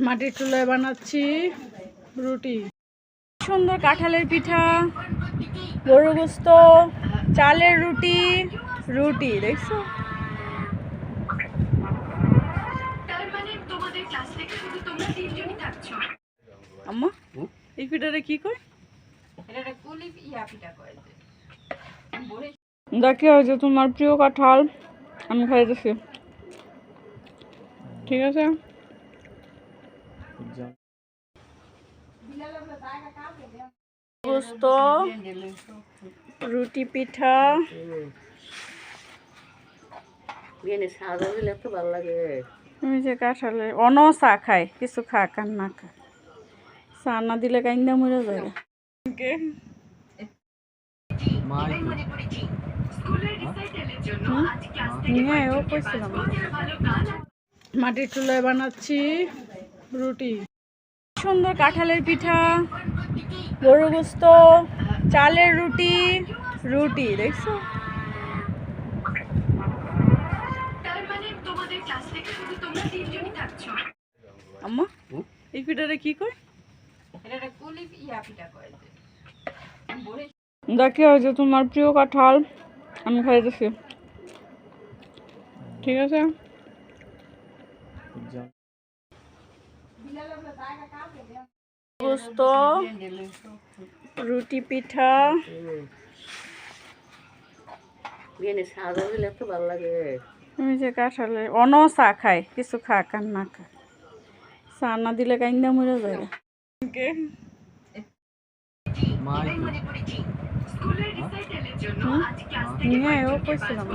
মাটির চুলায় বানাচ্ছি রুটি। সুন্দর কাঁঠালের পিঠা, গরু গোস্ত, চালের রুটি, রুটি দেখছো? আম্মা এই পিঠাটা কি কয়? দেখি হয়েছে তোমার প্রিয় কাঁঠাল আমি খাইতেছি, ঠিক আছে? গোস্ত, রুটি, পিঠা, তুমি যে কাঁঠালে অন চা খায়, কিছু খা কান না খা, চা না দিলে কাইন্দা মরে যায়। মাটির চুলায় বানাচ্ছি রুটি। সুন্দর কাঁঠালের পিঠা, গরু গোস্ত, চালের রুটি, রুটি দেখছো? আম্মা এই পিঠাটা কি কয়? দেখি হয়েছে তোমার প্রিয় কাঁঠাল আমি খাইতেছি, ঠিক আছে? গোস্ত, রুটি, পিঠা, তুমি যে কাঁঠালে অন চা খায়, কিছু খা কান না খা, চা না দিলে কাইন্দা মরে যায়। নিয়ে কইছিলাম।